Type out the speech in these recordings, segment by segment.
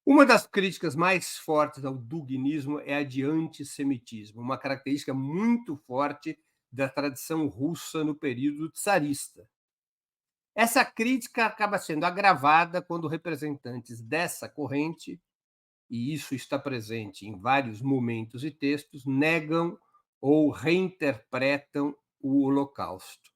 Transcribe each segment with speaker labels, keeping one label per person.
Speaker 1: Uma das críticas mais fortes ao duguinismo é a de antissemitismo, uma característica muito forte da tradição russa no período tsarista. Essa crítica acaba sendo agravada quando representantes dessa corrente, e isso está presente em vários momentos e textos, negam ou reinterpretam o Holocausto.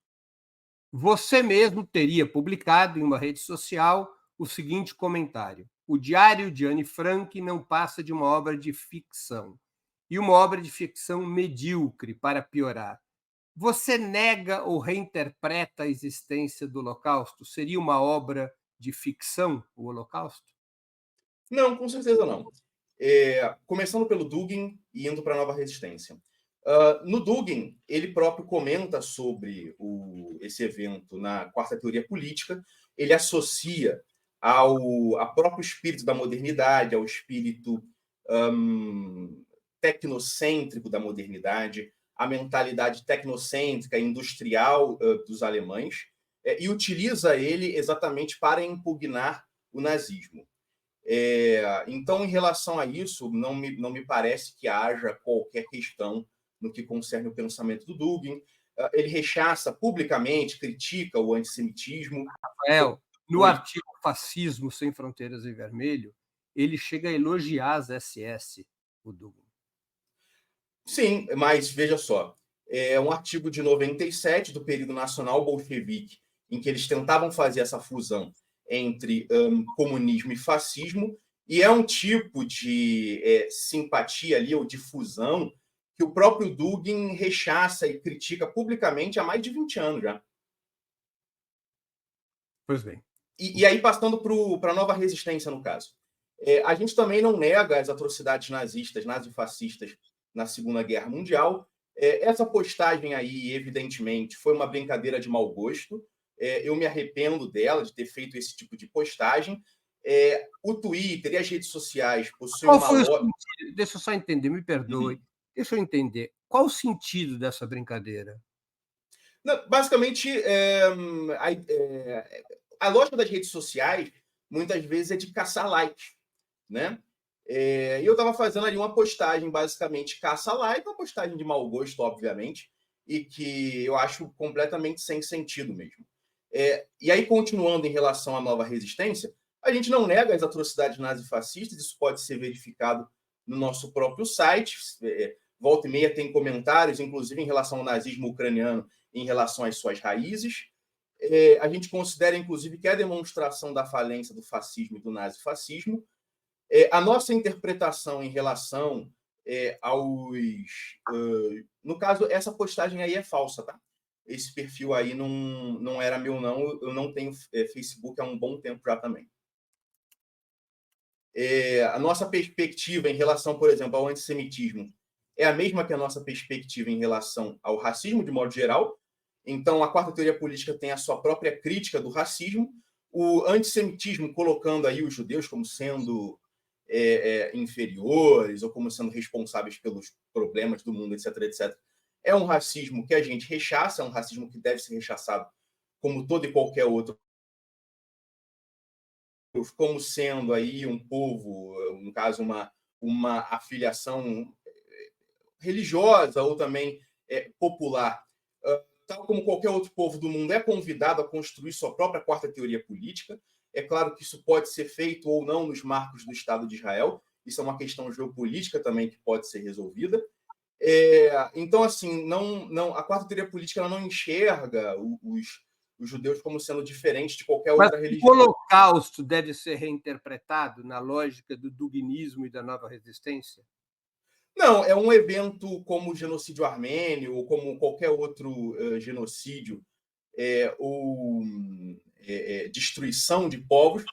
Speaker 1: Você mesmo teria publicado em uma rede social o seguinte comentário: o Diário de Anne Frank não passa de uma obra de ficção, e uma obra de ficção medíocre, para piorar. Você nega ou reinterpreta a existência do Holocausto? Seria uma obra de ficção, o Holocausto?
Speaker 2: Não, com certeza não. Começando pelo Dugin e indo para a Nova Resistência. No Dugin, ele próprio comenta sobre esse evento na quarta teoria política, ele associa ao próprio espírito da modernidade, ao espírito hum, tecnocêntrico da modernidade, a mentalidade tecnocêntrica industrial dos alemães, e utiliza ele exatamente para impugnar o nazismo. Então, em relação a isso, não me parece que haja qualquer questão no que concerne o pensamento do Dugin. Ele rechaça publicamente, critica o antissemitismo.
Speaker 1: Rafael, no
Speaker 2: Oi.
Speaker 1: artigo Fascismo Sem Fronteiras em Vermelho, ele chega a elogiar as SS, o Dugin.
Speaker 2: Sim, mas veja só, é um artigo de 97 do período nacional bolchevique, em que eles tentavam fazer essa fusão entre comunismo e fascismo, e é um tipo de simpatia ali, ou de fusão, que o próprio Dugin rechaça e critica publicamente há mais de 20 anos já.
Speaker 1: Pois bem.
Speaker 2: E aí, passando para a nova resistência, no caso. A gente também não nega as atrocidades nazistas, nazifascistas na Segunda Guerra Mundial. Essa postagem aí, evidentemente, foi uma brincadeira de mau gosto. Eu me arrependo dela, de ter feito esse tipo de postagem. O Twitter e as redes sociais possuem
Speaker 1: Qual
Speaker 2: uma
Speaker 1: foi o
Speaker 2: lógica.
Speaker 1: sentido? Deixa eu só entender, me perdoe. Deixa eu entender. Qual o sentido dessa brincadeira?
Speaker 2: Basicamente, a lógica das redes sociais muitas vezes é de caçar likes, né? E eu estava fazendo ali uma postagem, basicamente, caça-like, uma postagem de mau gosto, obviamente, e que eu acho completamente sem sentido mesmo. E aí, continuando em relação à nova resistência, a gente não nega as atrocidades nazifascistas, isso pode ser verificado no nosso próprio site. Volta e meia tem comentários, inclusive em relação ao nazismo ucraniano, em relação às suas raízes. A gente considera, inclusive, que é a demonstração da falência do fascismo e do nazifascismo. A nossa interpretação em relação aos. No caso, essa postagem aí é falsa, tá? Esse perfil aí não era meu, não. Eu não tenho Facebook há um bom tempo já também. A nossa perspectiva em relação, por exemplo, ao antissemitismo é a mesma que a nossa perspectiva em relação ao racismo, de modo geral. Então, a quarta teoria política tem a sua própria crítica do racismo. O antissemitismo, colocando aí os judeus como sendo inferiores ou como sendo responsáveis pelos problemas do mundo, etc, etc. É um racismo que a gente rechaça, é um racismo que deve ser rechaçado como todo e qualquer outro, como sendo aí um povo, no caso, uma afiliação religiosa ou também popular. Tal como qualquer outro povo do mundo, é convidado a construir sua própria quarta teoria política. É claro que isso pode ser feito ou não nos marcos do Estado de Israel. Isso é uma questão geopolítica também que pode ser resolvida. Então, assim, a quarta teoria política ela não enxerga os judeus como sendo diferentes de qualquer
Speaker 1: Mas
Speaker 2: outra
Speaker 1: o
Speaker 2: religião.
Speaker 1: Holocausto deve ser reinterpretado na lógica do duguinismo e da nova resistência?
Speaker 2: Não, é um evento como o genocídio armênio ou como qualquer outro genocídio ou destruição de povos,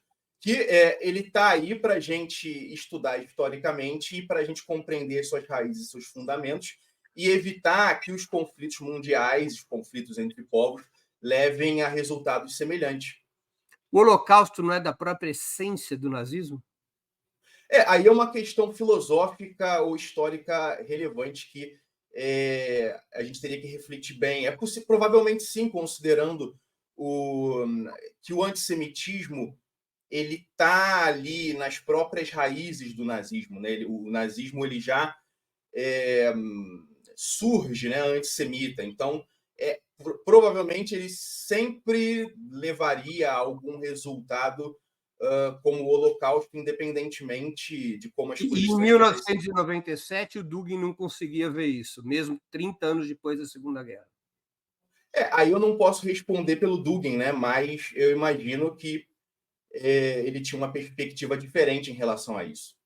Speaker 2: que ele está aí para a gente estudar historicamente e para a gente compreender suas raízes, seus fundamentos e evitar que os conflitos mundiais, os conflitos entre povos, levem a resultados semelhantes.
Speaker 1: O Holocausto não é da própria essência do nazismo?
Speaker 2: Aí é uma questão filosófica ou histórica relevante que a gente teria que refletir bem. Provavelmente sim, considerando que o antissemitismo ele está ali nas próprias raízes do nazismo, né? O nazismo ele já surge, né, antissemita. Então, provavelmente ele sempre levaria a algum resultado como o Holocausto, independentemente de como as
Speaker 1: E
Speaker 2: coisas
Speaker 1: em
Speaker 2: transcorressem.
Speaker 1: 1997 o Dugin não conseguia ver isso, mesmo 30 anos depois da Segunda Guerra.
Speaker 2: Aí eu não posso responder pelo Dugin, né? Mas eu imagino que ele tinha uma perspectiva diferente em relação a isso.